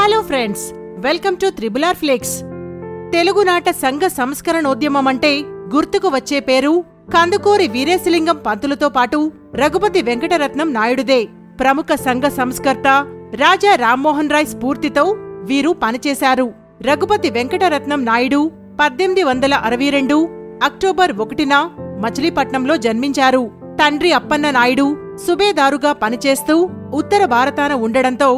Hello friends, welcome to Triple R Flicks. తెలుగునాట సంఘ సంస్కరణోద్యమం అంటే గుర్తుకు వచ్చే పేరు కందుకూరి వీరేశలింగం పంతులుతో పాటు రఘుపతి వెంకటరత్నం నాయుడుదే. ప్రముఖ సంఘ సంస్కర్త రాజా రామ్మోహన్ రాయ్ స్ఫూర్తితో వీరు పనిచేశారు. రఘుపతి వెంకటరత్నం నాయుడు 1862 అక్టోబర్ 1న మచిలీపట్నంలో జన్మించారు. తండ్రి అప్పన్న నాయుడు సుబేదారుగా పనిచేస్తూ ఉత్తర భారతాన ఉండడంతో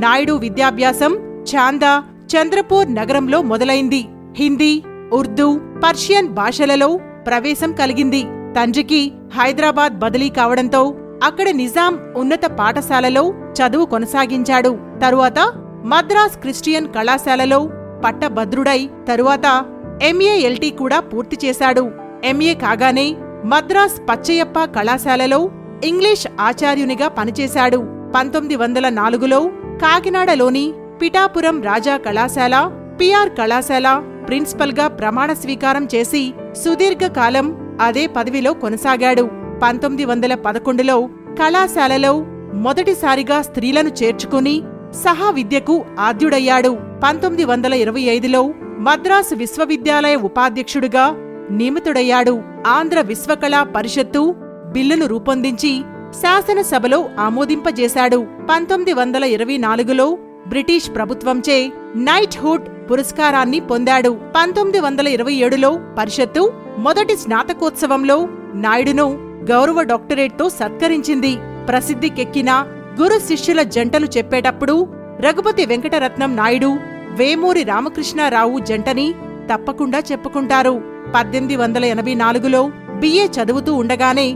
నాయుడు విద్యాభ్యాసం చాందా, చంద్రపూర్ నగరంలో మొదలైంది. హిందీ, ఉర్దూ, పర్షియన్ భాషలలో ప్రవేశం కలిగింది. తండ్రికి హైదరాబాద్ బదిలీ కావడంతో అక్కడి నిజాం ఉన్నత పాఠశాలలో చదువు కొనసాగించాడు. తరువాత మద్రాస్ క్రిస్టియన్ కళాశాలలో పట్టభద్రుడై తరువాత ఎంఏఎల్టీ కూడా పూర్తి చేశాడు. ఎంఏ కాగానే మద్రాస్ పచ్చయ్యప్ప కళాశాలలో ఇంగ్లీష్ ఆచార్యునిగా పనిచేశాడు. 1904లో కాకినాడలోని పిఠాపురం రాజా కళాశాల, పిఆర్ కళాశాల ప్రిన్సిపల్గా ప్రమాణ స్వీకారం చేసి సుదీర్ఘకాలం అదే పదవిలో కొనసాగాడు. 1911లో కళాశాలలో మొదటిసారిగా స్త్రీలను చేర్చుకుని సహా విద్యకు ఆద్యుడయ్యాడు. 1925లో మద్రాసు విశ్వవిద్యాలయ ఉపాధ్యక్షుడిగా నియమితుడయ్యాడు. ఆంధ్ర విశ్వకళా పరిషత్తు బిల్లును రూపొందించి శాసనసభలో ఆమోదింపజేశాడు. 1924లో బ్రిటిష్ ప్రభుత్వంచే నైట్హుడ్ పురస్కారాన్ని పొందాడు. 1927లో పరిషత్తు మొదటి స్నాతకోత్సవంలో నాయుడును గౌరవ డాక్టరేట్తో సత్కరించింది. ప్రసిద్ధికెక్కిన గురు శిష్యుల జంటలు చెప్పేటప్పుడు రఘుపతి వెంకటరత్నం నాయుడు, వేమూరి రామకృష్ణారావు జంటని తప్పకుండా చెప్పుకుంటారు. 1884లో బిఏ చదువుతూ ఉండగానే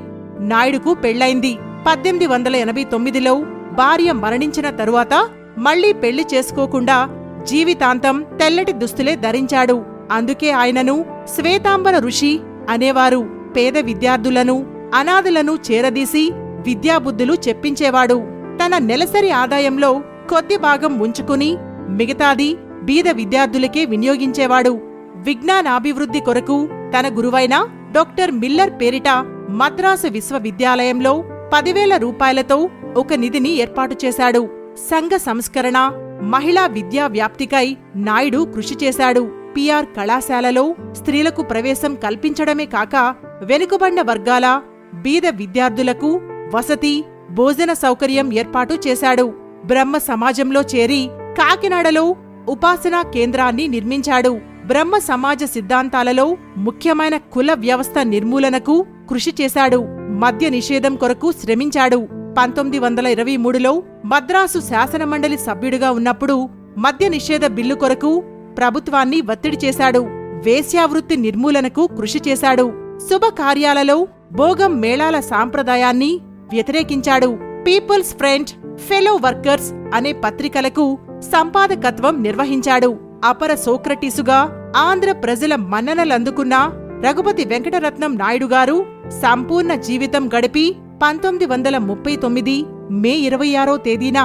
నాయుడుకు పెళ్లైంది. 1889లో భార్య మరణించిన తరువాత మళ్లీ పెళ్లి చేసుకోకుండా జీవితాంతం తెల్లటి దుస్తులే ధరించాడు. అందుకే ఆయనను శ్వేతాంబర ఋషి అనేవారు. పేద విద్యార్థులను, అనాథలను చేరదీసి విద్యాబుద్ధులు చెప్పించేవాడు. తన నెలసరి ఆదాయంలో కొద్ది భాగం ఉంచుకుని మిగతాది బీద విద్యార్థులకే వినియోగించేవాడు. విజ్ఞానాభివృద్ధి కొరకు తన గురువైన డాక్టర్ మిల్లర్ పేరిట మద్రాసు విశ్వవిద్యాలయంలో 10,000 రూపాయలతో ఒక నిధిని ఏర్పాటు చేశాడు. సంఘ సంస్కరణ, మహిళా విద్యా వ్యాప్తికై నాయుడు కృషి చేశాడు. పిఆర్ కళాశాలలో స్త్రీలకు ప్రవేశం కల్పించడమే కాక వెనుకబడిన వర్గాల బీద విద్యార్థులకు వసతి, భోజన సౌకర్యం ఏర్పాటు చేశాడు. బ్రహ్మ సమాజంలో చేరి కాకినాడలో ఉపాసనా కేంద్రాన్ని నిర్మించాడు. బ్రహ్మ సమాజ సిద్ధాంతాలలో ముఖ్యమైన కుల వ్యవస్థ నిర్మూలనకు కృషి చేశాడు. మద్య నిషేధం కొరకు శ్రమించాడు. 1923లో మద్రాసు శాసనమండలి సభ్యుడిగా ఉన్నప్పుడు మద్య నిషేధ బిల్లు కొరకు ప్రభుత్వాన్ని ఒత్తిడి చేశాడు. వేశ్యావృత్తి నిర్మూలనకు కృషి చేశాడు. శుభకార్యాలలో భోగం మేళాల సాంప్రదాయాన్ని వ్యతిరేకించాడు. పీపుల్స్ ఫ్రంట్, ఫెలో వర్కర్స్ అనే పత్రికలకు సంపాదకత్వం నిర్వహించాడు. అపర సోక్రటీసుగా ఆంధ్ర ప్రజల మన్ననలందుకున్న రఘుపతి వెంకటరత్నం నాయుడుగారు సంపూర్ణ జీవితం గడిపి 1939 మే 26వ తేదీన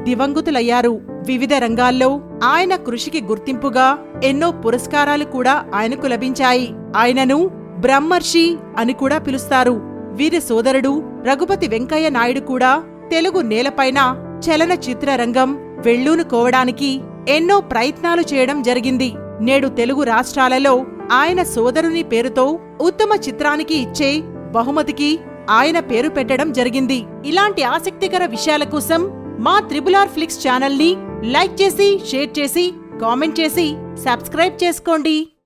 దివంగతులయ్యారు. వివిధ రంగాల్లో ఆయన కృషికి గుర్తింపుగా ఎన్నో పురస్కారాలు కూడా ఆయనకు లభించాయి. ఆయనను బ్రహ్మర్షి అని కూడా పిలుస్తారు. వీరి సోదరుడు రఘుపతి వెంకయ్య నాయుడు కూడా తెలుగు నేలపైన చలనచిత్ర రంగం వెళ్లూనుకోవడానికి ఎన్నో ప్రయత్నాలు చేయడం జరిగింది. నేడు తెలుగు రాష్ట్రాలలో ఆయన సోదరుని పేరుతో ఉత్తమ చిత్రానికి ఇచ్చే బహుమతికి ఆయన పేరు పెట్టడం జరిగింది. ఇలాంటి ఆసక్తికర విషయాల కోసం మా త్రిబుల్ ఆర్ ఫ్లిక్స్ ఛానల్ని లైక్ చేసి, షేర్ చేసి, కామెంట్ చేసి సబ్స్క్రైబ్ చేసుకోండి.